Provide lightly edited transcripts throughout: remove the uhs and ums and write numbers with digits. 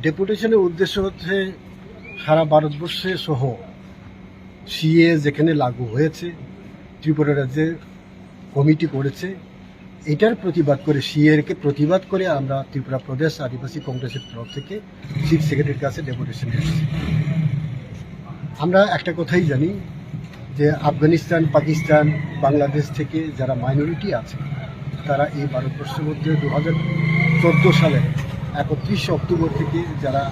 ডেপুটেশনের উদ্দেশ্য হচ্ছে সারা ভারতবর্ষে সহ সিএ যেখানে লাগু হয়েছে, ত্রিপুরা রাজ্যে কমিটি করেছে, এটার প্রতিবাদ করে সিএকে প্রতিবাদ করে আমরা ত্রিপুরা প্রদেশ আদিবাসী কংগ্রেসের তরফ থেকে চিফ সেক্রেটারির কাছে ডেপুটেশন এসেছি। আমরা একটা কথাই জানি যে আফগানিস্তান, পাকিস্তান, বাংলাদেশ থেকে যারা মাইনরিটি আছে তারা এই ভারতবর্ষের মধ্যে 2014 সালে 31 অক্টোবর থেকে যারা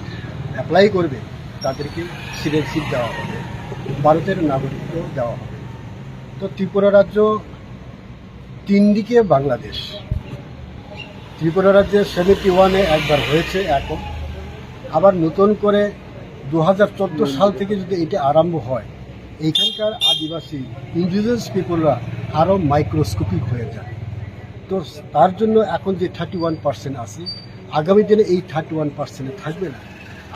অ্যাপ্লাই করবে তাদেরকে সিটিজেনশিপ দেওয়া হবে, ভারতের নাগরিকত্ব দেওয়া হবে। তো ত্রিপুরা রাজ্য তিন দিকে বাংলাদেশ। ত্রিপুরা রাজ্যে 71-এ একবার হয়েছে, এখন আবার নতুন করে 2014 সাল থেকে যদি এটা আরম্ভ হয়, এইখানকার আদিবাসী ইন্ডিজিনাস পিপলরা আরও মাইক্রোস্কোপিক হয়ে যায়। তো তার জন্য এখন যে 31% আছে, আগামী দিনে এই 31% থাকবে না।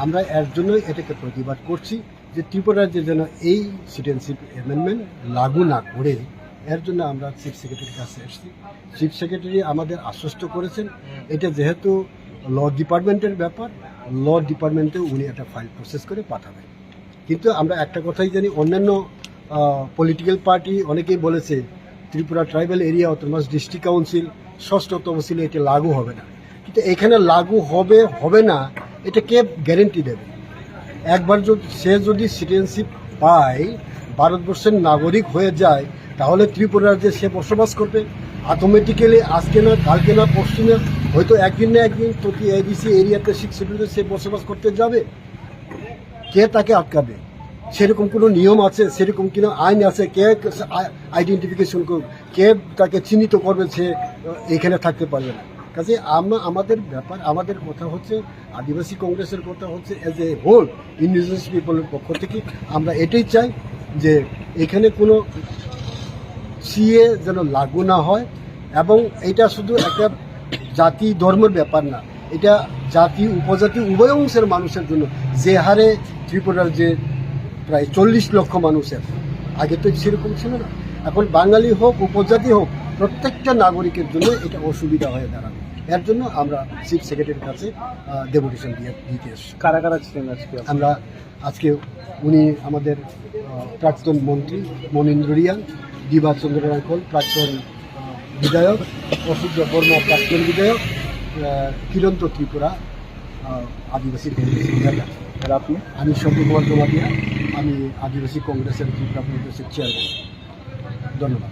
আমরা এর জন্য এটাকে প্রতিবাদ করছি যে ত্রিপুরা রাজ্যে যেন এই সিটিজেনশিপ অ্যামেন্ডমেন্ট লাগু না করে, এর জন্য আমরা চিফ সেক্রেটারির কাছে এসেছি। চিফ সেক্রেটারি আমাদের আশ্বস্ত করেছেন এটা যেহেতু ল ডিপার্টমেন্টের ব্যাপার, ল ডিপার্টমেন্টে উনি একটা ফাইল প্রসেস করে পাঠাবেন। কিন্তু আমরা একটা কথাই জানি, অন্যান্য পলিটিক্যাল পার্টি অনেকেই বলেছে Tripura tribal area autonomous district council, ষষ্ঠ তহসিলে এটা লাগু হবে না। কিন্তু এখানে লাগু হবে হবে না এটা কে গ্যারেন্টি দেবে? একবার যদি সিটিজেনশিপ পায়, ভারতবর্ষের নাগরিক হয়ে যায়, তাহলে ত্রিপুরা রাজ্যে সে বসবাস করবে অটোমেটিক্যালি। আজকে না, কালকে না, পরশু না, হয়তো একদিন না একদিন প্রতি এডিসি এরিয়াতে 6 শিডিউলে সে বসবাস করতে যাবে। কে তাকে আটকাবে? সেরকম কোনো নিয়ম আছে, সেরকম কোনো আইন আছে? কে আইডেন্টিফিকেশন করবে? কে তাকে চিহ্নিত করবে সে এখানে থাকতে পারবে না? কাজে আমাদের ব্যাপার, আমাদের কথা হচ্ছে, আদিবাসী কংগ্রেসের কথা হচ্ছে, অ্যাজ এ হোল ইন্ডিজিনাস পিপলের পক্ষ থেকে আমরা এটাই চাই যে এখানে কোনো সিএ যেন লাগু না হয়। এবং এটা শুধু একটা জাতি ধর্মের ব্যাপার না, এটা জাতি উপজাতি উভয় অংশের মানুষের জন্য। যে হারে ত্রিপুরার যে প্রায় 40 লক্ষ মানুষের, আগে তো সেরকম ছিল না, এখন বাঙালি হোক উপজাতি হোক প্রত্যেকটা নাগরিকের জন্য এটা অসুবিধা হয়ে দাঁড়াবে। এর জন্য আমরা চিফ সেক্রেটারির কাছে ডেপুটেশন দিতে এসেছি। কারা কারা ছিলেন আজকে? আমরা আজকে উনি আমাদের প্রাক্তন মন্ত্রী মনীন্দ্র রিয়াং, দিবা চন্দ্র রাঙ্কল প্রাক্তন বিধায়ক, অসূর্য বর্মা প্রাক্তন বিধায়ক, কিরন্ত ত্রিপুরা আদিবাসী কংগ্রেসের বিধায়ক। আর আপনি? আমি শঙ্কর কুমার জমাতিয়া, আমি আদিবাসী কংগ্রেসের ত্রিপুরা কংগ্রেসের চেয়ারম্যান। ধন্যবাদ।